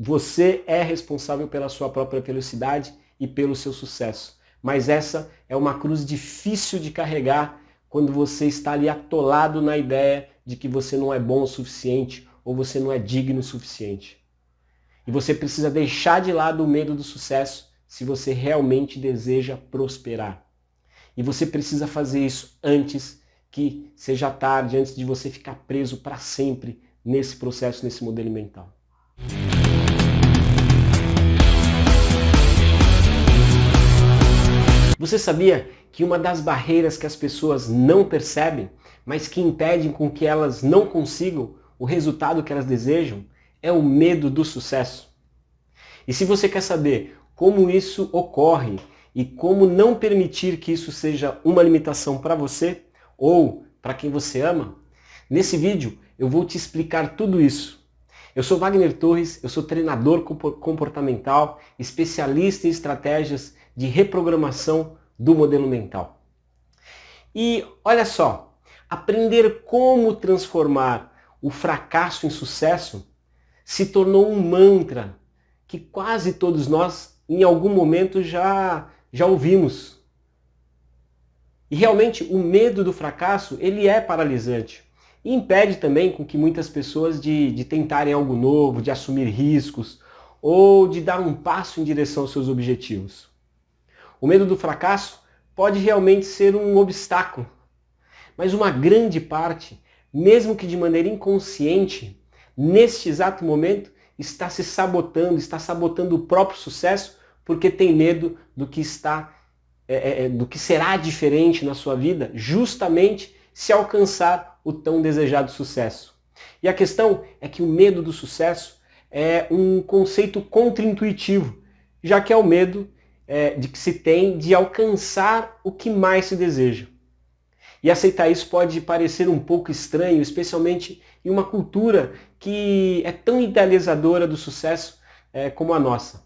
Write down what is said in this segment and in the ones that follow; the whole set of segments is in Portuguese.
Você é responsável pela sua própria felicidade e pelo seu sucesso. Mas essa é uma cruz difícil de carregar quando você está ali atolado na ideia de que você não é bom o suficiente ou você não é digno o suficiente. E você precisa deixar de lado o medo do sucesso se você realmente deseja prosperar. E você precisa fazer isso antes que seja tarde, antes de você ficar preso para sempre nesse processo, nesse modelo mental. Você sabia que uma das barreiras que as pessoas não percebem, mas que impedem com que elas não consigam o resultado que elas desejam, é o medo do sucesso? E se você quer saber como isso ocorre e como não permitir que isso seja uma limitação para você ou para quem você ama, nesse vídeo eu vou te explicar tudo isso. Eu sou Wagner Torres, eu sou treinador comportamental, especialista em estratégias de reprogramação do modelo mental. E olha só, aprender como transformar o fracasso em sucesso se tornou um mantra que quase todos nós, em algum momento, já ouvimos. E realmente o medo do fracasso, ele é paralisante. E impede também com que muitas pessoas de tentarem algo novo, de assumir riscos, ou de dar um passo em direção aos seus objetivos. O medo do fracasso pode realmente ser um obstáculo, mas uma grande parte, mesmo que de maneira inconsciente, neste exato momento, está se sabotando, está sabotando o próprio sucesso porque tem medo do que do que será diferente na sua vida, justamente se alcançar o tão desejado sucesso. E a questão é que o medo do sucesso é um conceito contraintuitivo, já que é o medo de que se tem de alcançar o que mais se deseja. E aceitar isso pode parecer um pouco estranho, especialmente em uma cultura que é tão idealizadora do sucesso como a nossa.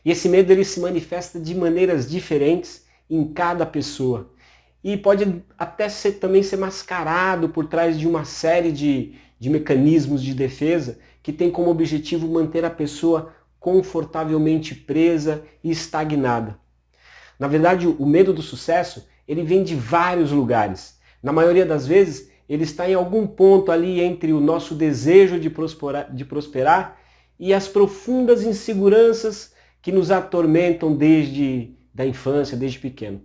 E esse medo ele se manifesta de maneiras diferentes em cada pessoa. E pode até também ser mascarado por trás de uma série de mecanismos de defesa que tem como objetivo manter a pessoa confortavelmente presa e estagnada. Na verdade, o medo do sucesso, ele vem de vários lugares. Na maioria das vezes, ele está em algum ponto ali entre o nosso desejo de prosperar e as profundas inseguranças que nos atormentam desde a infância, desde pequeno.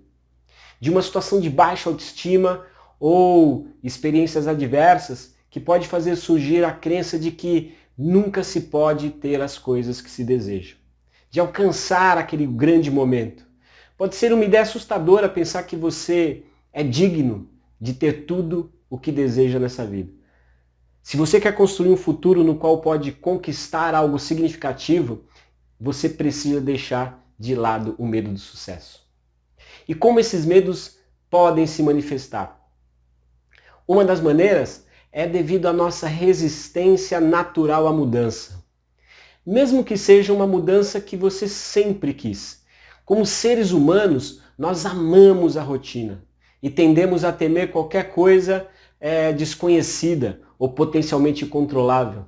De uma situação de baixa autoestima ou experiências adversas que pode fazer surgir a crença de que nunca se pode ter as coisas que se deseja. De alcançar aquele grande momento. Pode ser uma ideia assustadora pensar que você é digno de ter tudo o que deseja nessa vida. Se você quer construir um futuro no qual pode conquistar algo significativo, você precisa deixar de lado o medo do sucesso. E como esses medos podem se manifestar? Uma das maneiras é devido à nossa resistência natural à mudança. Mesmo que seja uma mudança que você sempre quis. Como seres humanos, nós amamos a rotina e tendemos a temer qualquer coisa desconhecida ou potencialmente incontrolável.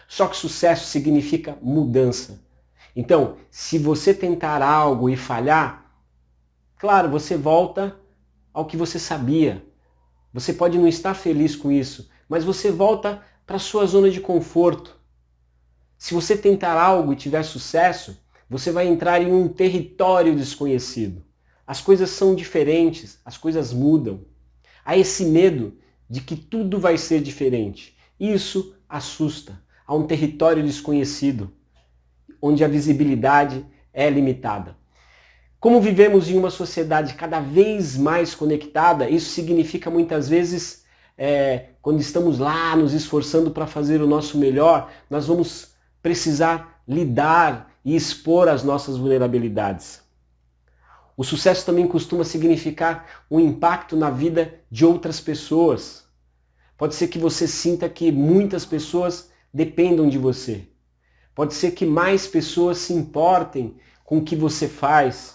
Só que sucesso significa mudança. Então, se você tentar algo e falhar, claro, você volta ao que você sabia. Você pode não estar feliz com isso, mas você volta para a sua zona de conforto. Se você tentar algo e tiver sucesso, você vai entrar em um território desconhecido. As coisas são diferentes, as coisas mudam. Há esse medo de que tudo vai ser diferente. Isso assusta. Há um território desconhecido, onde a visibilidade é limitada. Como vivemos em uma sociedade cada vez mais conectada, isso significa muitas vezes, quando estamos lá nos esforçando para fazer o nosso melhor, nós vamos precisar lidar e expor as nossas vulnerabilidades. O sucesso também costuma significar um impacto na vida de outras pessoas. Pode ser que você sinta que muitas pessoas dependam de você. Pode ser que mais pessoas se importem com o que você faz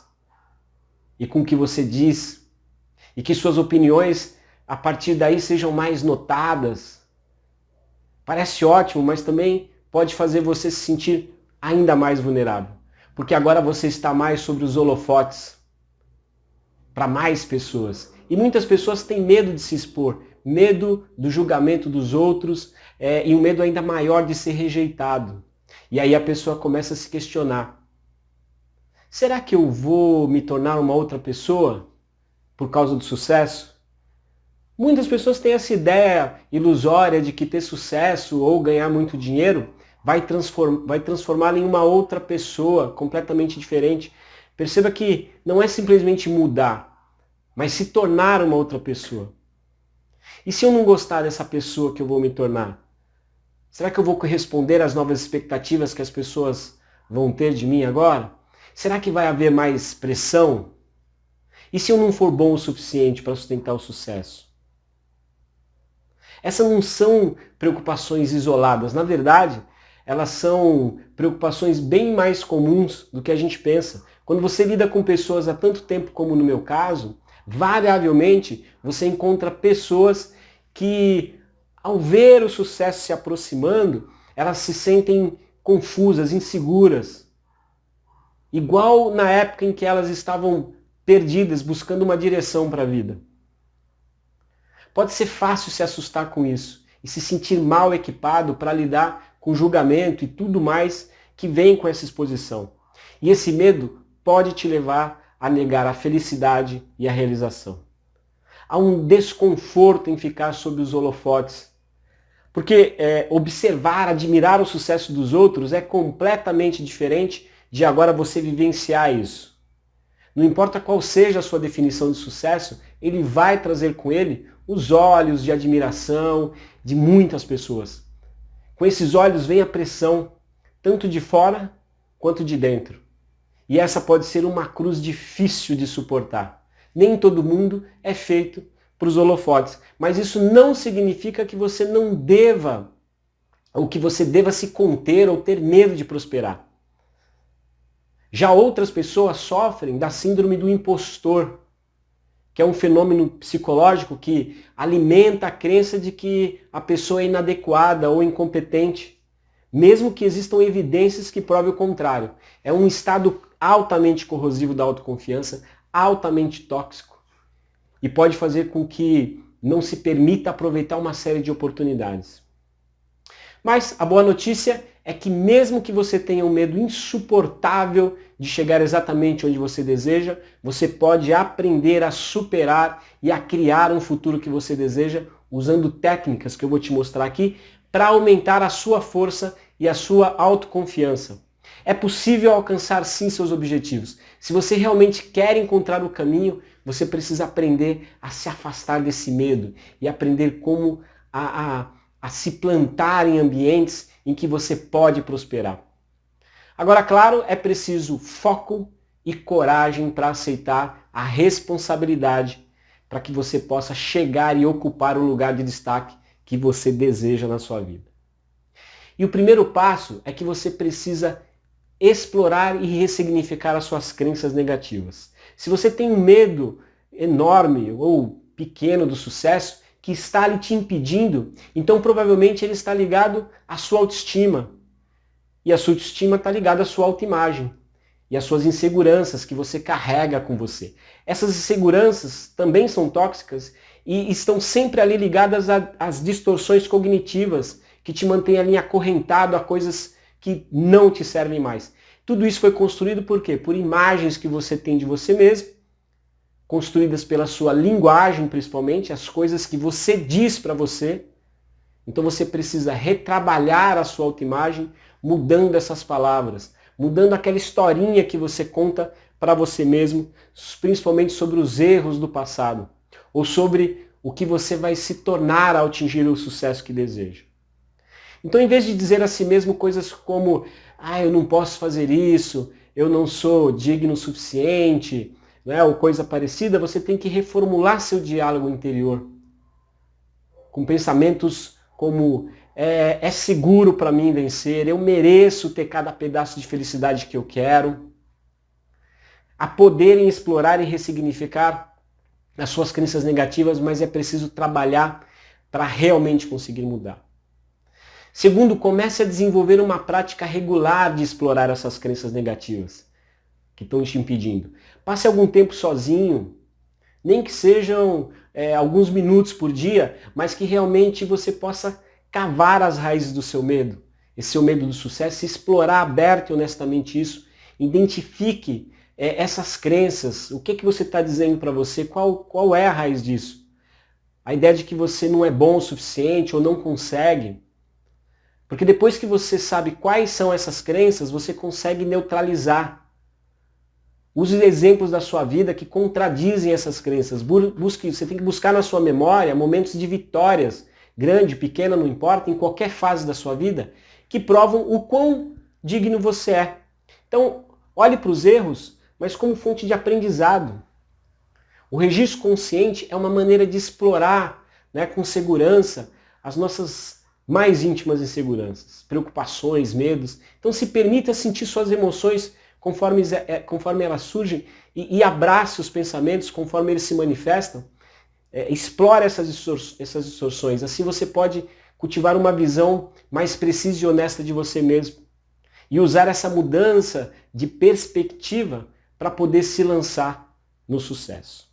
e com o que você diz. E que suas opiniões, a partir daí, sejam mais notadas. Parece ótimo, mas também pode fazer você se sentir ainda mais vulnerável. Porque agora você está mais sobre os holofotes para mais pessoas. E muitas pessoas têm medo de se expor, medo do julgamento dos outros e um medo ainda maior de ser rejeitado. E aí a pessoa começa a se questionar. Será que eu vou me tornar uma outra pessoa por causa do sucesso? Muitas pessoas têm essa ideia ilusória de que ter sucesso ou ganhar muito dinheiro vai transformá-la em uma outra pessoa completamente diferente. Perceba que não é simplesmente mudar, mas se tornar uma outra pessoa. E se eu não gostar dessa pessoa que eu vou me tornar? Será que eu vou corresponder às novas expectativas que as pessoas vão ter de mim agora? Será que vai haver mais pressão? E se eu não for bom o suficiente para sustentar o sucesso? Essas não são preocupações isoladas. Na verdade, elas são preocupações bem mais comuns do que a gente pensa. Quando você lida com pessoas há tanto tempo como no meu caso, variavelmente você encontra pessoas que, ao ver o sucesso se aproximando, elas se sentem confusas, inseguras. Igual na época em que elas estavam perdidas, buscando uma direção para a vida. Pode ser fácil se assustar com isso e se sentir mal equipado para lidar com julgamento e tudo mais que vem com essa exposição. E esse medo pode te levar a negar a felicidade e a realização. Há um desconforto em ficar sob os holofotes, porque observar, admirar o sucesso dos outros é completamente diferente de agora você vivenciar isso. Não importa qual seja a sua definição de sucesso, ele vai trazer com ele os olhos de admiração de muitas pessoas. Com esses olhos vem a pressão, tanto de fora quanto de dentro. E essa pode ser uma cruz difícil de suportar. Nem todo mundo é feito para os holofotes, mas isso não significa que você não deva, ou que você deva se conter ou ter medo de prosperar. Já outras pessoas sofrem da síndrome do impostor, que é um fenômeno psicológico que alimenta a crença de que a pessoa é inadequada ou incompetente, mesmo que existam evidências que provem o contrário. É um estado altamente corrosivo da autoconfiança, altamente tóxico, e pode fazer com que não se permita aproveitar uma série de oportunidades. Mas a boa notícia é que mesmo que você tenha um medo insuportável de chegar exatamente onde você deseja, você pode aprender a superar e a criar um futuro que você deseja usando técnicas que eu vou te mostrar aqui para aumentar a sua força e a sua autoconfiança. É possível alcançar sim seus objetivos. Se você realmente quer encontrar o caminho, você precisa aprender a se afastar desse medo e aprender como a se plantar em ambientes em que você pode prosperar. Agora, claro, é preciso foco e coragem para aceitar a responsabilidade para que você possa chegar e ocupar o lugar de destaque que você deseja na sua vida. E o primeiro passo é que você precisa explorar e ressignificar as suas crenças negativas. Se você tem um medo enorme ou pequeno do sucesso que está ali te impedindo, então provavelmente ele está ligado à sua autoestima. E a sua autoestima está ligada à sua autoimagem e às suas inseguranças que você carrega com você. Essas inseguranças também são tóxicas e estão sempre ali ligadas às distorções cognitivas que te mantêm ali acorrentado a coisas que não te servem mais. Tudo isso foi construído por quê? Por imagens que você tem de você mesmo, construídas pela sua linguagem principalmente, as coisas que você diz para você. Então você precisa retrabalhar a sua autoimagem, mudando essas palavras, mudando aquela historinha que você conta para você mesmo, principalmente sobre os erros do passado, ou sobre o que você vai se tornar ao atingir o sucesso que deseja. Então, em vez de dizer a si mesmo coisas como eu não posso fazer isso, eu não sou digno o suficiente, né, ou coisa parecida, você tem que reformular seu diálogo interior com pensamentos como é seguro para mim vencer, eu mereço ter cada pedaço de felicidade que eu quero. A poderem explorar e ressignificar as suas crenças negativas, mas é preciso trabalhar para realmente conseguir mudar. Segundo, comece a desenvolver uma prática regular de explorar essas crenças negativas que estão te impedindo. Passe algum tempo sozinho, nem que sejam alguns minutos por dia, mas que realmente você possa cavar as raízes do seu medo, esse seu medo do sucesso, explorar aberto e honestamente isso, identifique essas crenças, o que você está dizendo para você, qual é a raiz disso? A ideia de que você não é bom o suficiente ou não consegue. Porque depois que você sabe quais são essas crenças, você consegue neutralizar. Use exemplos da sua vida que contradizem essas crenças. Você tem que buscar na sua memória momentos de vitórias, grande, pequena, não importa, em qualquer fase da sua vida, que provam o quão digno você é. Então, olhe para os erros, mas como fonte de aprendizado. O registro consciente é uma maneira de explorar, né, com segurança as nossas mais íntimas inseguranças, preocupações, medos. Então se permita sentir suas emoções conforme elas surgem e abrace os pensamentos conforme eles se manifestam. Explore essas distorções. Assim você pode cultivar uma visão mais precisa e honesta de você mesmo. E usar essa mudança de perspectiva para poder se lançar no sucesso.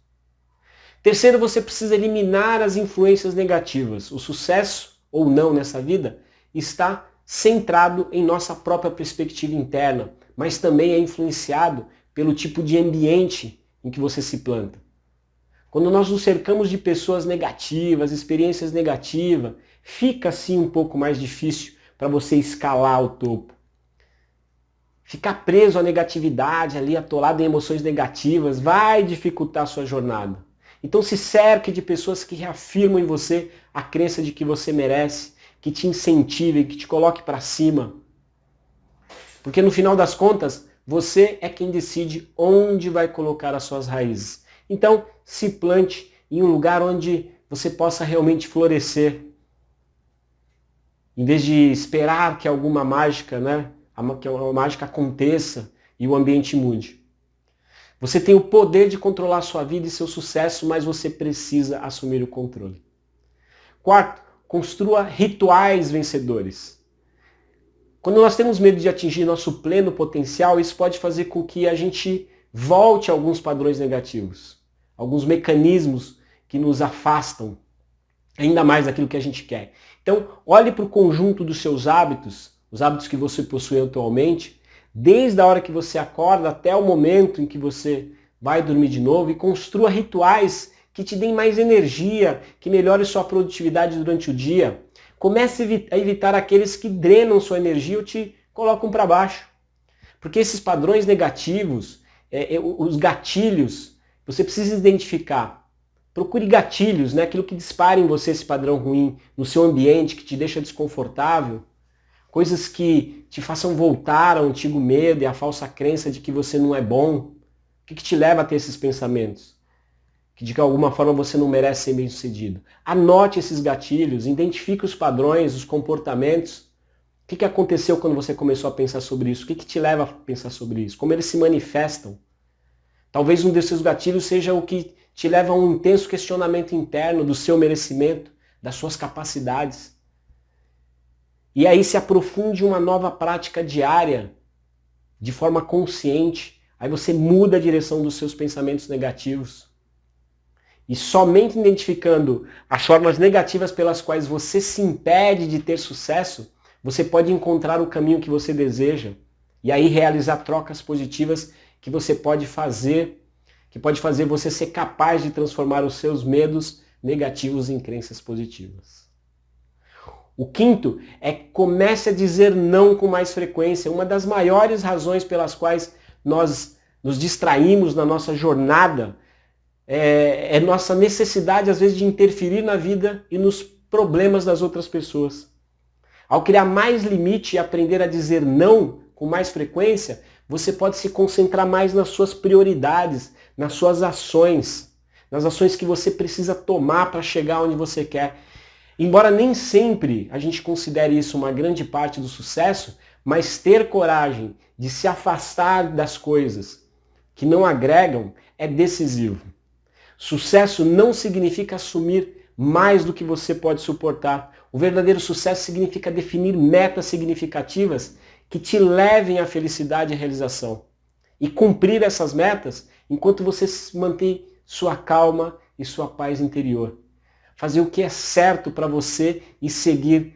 Terceiro, você precisa eliminar as influências negativas. O sucesso ou não nessa vida está centrado em nossa própria perspectiva interna, mas também é influenciado pelo tipo de ambiente em que você se planta. Quando nós nos cercamos de pessoas negativas, experiências negativas, fica assim um pouco mais difícil para você escalar o topo. Ficar preso à negatividade, ali atolado em emoções negativas, vai dificultar a sua jornada. Então se cerque de pessoas que reafirmam em você a crença de que você merece, que te incentivem, que te coloque para cima. Porque no final das contas, você é quem decide onde vai colocar as suas raízes. Então se plante em um lugar onde você possa realmente florescer. Em vez de esperar que alguma mágica, que uma mágica aconteça e o ambiente mude. Você tem o poder de controlar a sua vida e seu sucesso, mas você precisa assumir o controle. Quarto, construa rituais vencedores. Quando nós temos medo de atingir nosso pleno potencial, isso pode fazer com que a gente volte a alguns padrões negativos, alguns mecanismos que nos afastam ainda mais daquilo que a gente quer. Então, olhe para o conjunto dos seus hábitos, os hábitos que você possui atualmente, desde a hora que você acorda até o momento em que você vai dormir de novo, e construa rituais que te deem mais energia, que melhore sua produtividade durante o dia. Comece a evitar aqueles que drenam sua energia ou te colocam para baixo. Porque esses padrões negativos, os gatilhos, você precisa identificar. Procure gatilhos, aquilo que dispara em você esse padrão ruim, no seu ambiente, que te deixa desconfortável. Coisas que te façam voltar ao antigo medo e à falsa crença de que você não é bom. O que te leva a ter esses pensamentos? Que de alguma forma você não merece ser bem-sucedido. Anote esses gatilhos, identifique os padrões, os comportamentos. O que aconteceu quando você começou a pensar sobre isso? O que te leva a pensar sobre isso? Como eles se manifestam? Talvez um desses gatilhos seja o que te leva a um intenso questionamento interno do seu merecimento, das suas capacidades. E aí se aprofunde uma nova prática diária, de forma consciente. Aí você muda a direção dos seus pensamentos negativos. E somente identificando as formas negativas pelas quais você se impede de ter sucesso, você pode encontrar o caminho que você deseja. E aí realizar trocas positivas que você pode fazer, que pode fazer você ser capaz de transformar os seus medos negativos em crenças positivas. O quinto é comece a dizer não com mais frequência. Uma das maiores razões pelas quais nós nos distraímos na nossa jornada é nossa necessidade, às vezes, de interferir na vida e nos problemas das outras pessoas. Ao criar mais limite e aprender a dizer não com mais frequência, você pode se concentrar mais nas suas prioridades, nas suas ações, nas ações que você precisa tomar para chegar onde você quer. Embora nem sempre a gente considere isso uma grande parte do sucesso, mas ter coragem de se afastar das coisas que não agregam é decisivo. Sucesso não significa assumir mais do que você pode suportar. O verdadeiro sucesso significa definir metas significativas que te levem à felicidade e à realização. E cumprir essas metas enquanto você mantém sua calma e sua paz interior. Fazer o que é certo para você e seguir,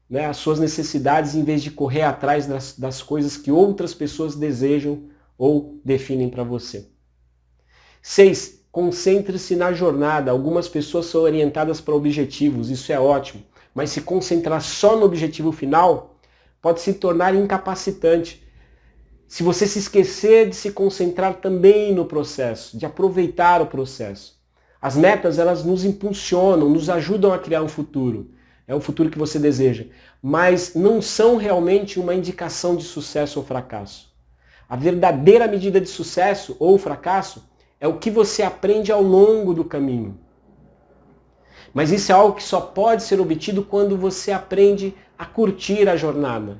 né, as suas necessidades em vez de correr atrás das coisas que outras pessoas desejam ou definem para você. 6. Concentre-se na jornada. Algumas pessoas são orientadas para objetivos, isso é ótimo. Mas se concentrar só no objetivo final pode se tornar incapacitante. Se você se esquecer de se concentrar também no processo, de aproveitar o processo. As metas, elas nos impulsionam, nos ajudam a criar um futuro. É o futuro que você deseja. Mas não são realmente uma indicação de sucesso ou fracasso. A verdadeira medida de sucesso ou fracasso é o que você aprende ao longo do caminho. Mas isso é algo que só pode ser obtido quando você aprende a curtir a jornada.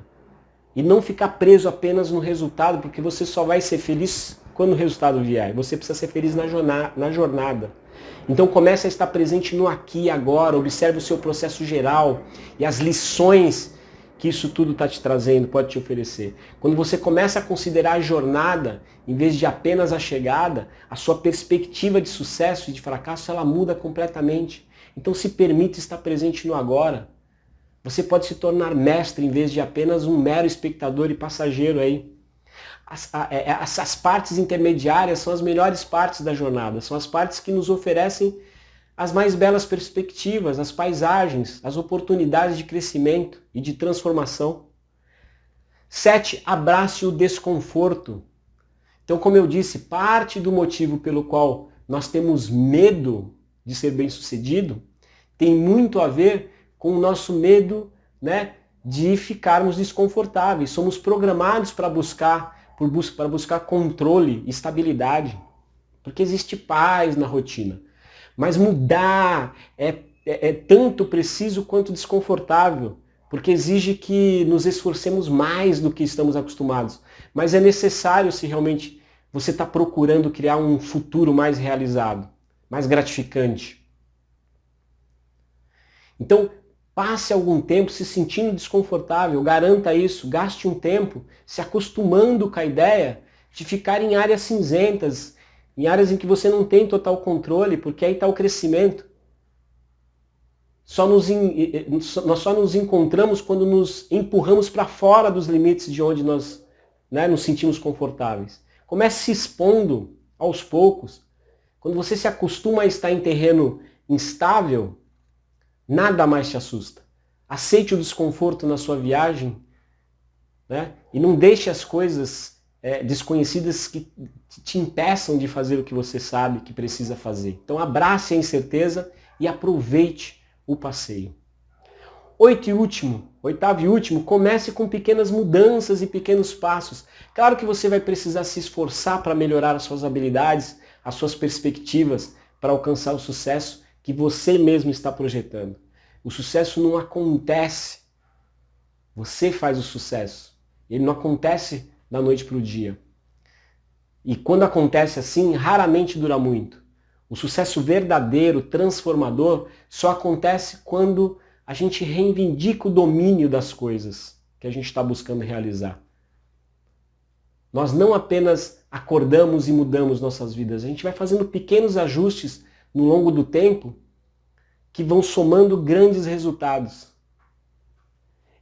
E não ficar preso apenas no resultado, porque você só vai ser feliz quando o resultado vier. Você precisa ser feliz na jornada. Então comece a estar presente no aqui e agora, observe o seu processo geral e as lições que isso tudo está te trazendo, pode te oferecer. Quando você começa a considerar a jornada, em vez de apenas a chegada, a sua perspectiva de sucesso e de fracasso, ela muda completamente. Então se permita estar presente no agora. Você pode se tornar mestre em vez de apenas um mero espectador e passageiro aí. As partes intermediárias são as melhores partes da jornada, são as partes que nos oferecem as mais belas perspectivas, as paisagens, as oportunidades de crescimento e de transformação. 7. Abrace o desconforto. Então, como eu disse, parte do motivo pelo qual nós temos medo de ser bem-sucedido tem muito a ver com o nosso medo, né, de ficarmos desconfortáveis. Somos programados para buscar controle, estabilidade, porque existe paz na rotina. Mas mudar é tanto preciso quanto desconfortável, porque exige que nos esforcemos mais do que estamos acostumados. Mas é necessário se realmente você está procurando criar um futuro mais realizado, mais gratificante. Então, passe algum tempo se sentindo desconfortável, garanta isso, gaste um tempo se acostumando com a ideia de ficar em áreas cinzentas, em áreas em que você não tem total controle, porque aí está o crescimento. Nós só nos encontramos quando nos empurramos para fora dos limites de onde nós, né, nos sentimos confortáveis. Comece se expondo aos poucos. Quando você se acostuma a estar em terreno instável, nada mais te assusta. Aceite o desconforto na sua viagem, né? E não deixe as coisas desconhecidas que te impeçam de fazer o que você sabe que precisa fazer. Então abrace a incerteza e aproveite o passeio. Oitavo e último, comece com pequenas mudanças e pequenos passos. Claro que você vai precisar se esforçar para melhorar as suas habilidades, as suas perspectivas para alcançar o sucesso que você mesmo está projetando. O sucesso não acontece. Você faz o sucesso. Ele não acontece da noite para o dia. E quando acontece assim, raramente dura muito. O sucesso verdadeiro, transformador, só acontece quando a gente reivindica o domínio das coisas que a gente está buscando realizar. Nós não apenas acordamos e mudamos nossas vidas, a gente vai fazendo pequenos ajustes no longo do tempo que vão somando grandes resultados.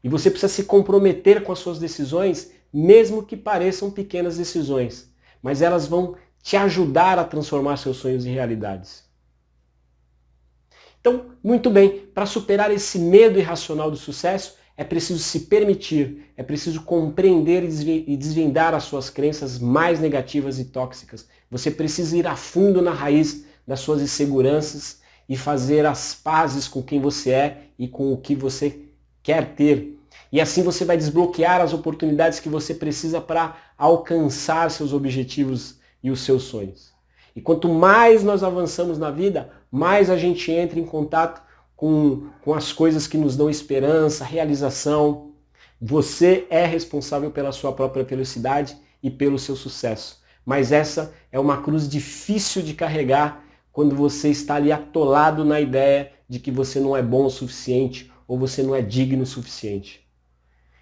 E você precisa se comprometer com as suas decisões, mesmo que pareçam pequenas decisões, mas elas vão te ajudar a transformar seus sonhos em realidades. Então, muito bem, para superar esse medo irracional do sucesso, é preciso se permitir, é preciso compreender e desvendar as suas crenças mais negativas e tóxicas. Você precisa ir a fundo na raiz das suas inseguranças e fazer as pazes com quem você é e com o que você quer ter. E assim você vai desbloquear as oportunidades que você precisa para alcançar seus objetivos e os seus sonhos. E quanto mais nós avançamos na vida, mais a gente entra em contato com as coisas que nos dão esperança, realização. Você é responsável pela sua própria felicidade e pelo seu sucesso. Mas essa é uma cruz difícil de carregar quando você está ali atolado na ideia de que você não é bom o suficiente ou você não é digno o suficiente.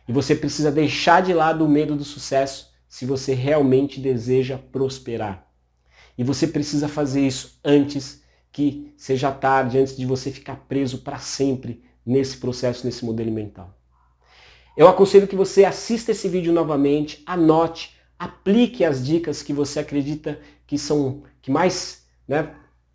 E você precisa deixar de lado o medo do sucesso se você realmente deseja prosperar. E você precisa fazer isso antes que seja tarde, antes de você ficar preso para sempre nesse processo, nesse modelo mental. Eu aconselho que você assista esse vídeo novamente, anote, aplique as dicas que você acredita que mais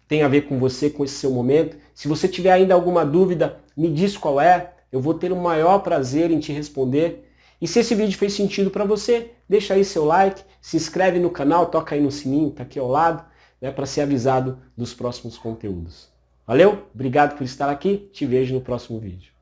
tem a ver com você, com esse seu momento. Se você tiver ainda alguma dúvida, me diz qual é, eu vou ter o maior prazer em te responder. E se esse vídeo fez sentido para você, deixa aí seu like, se inscreve no canal, toca aí no sininho, tá aqui ao lado, para ser avisado dos próximos conteúdos. Valeu? Obrigado por estar aqui, te vejo no próximo vídeo.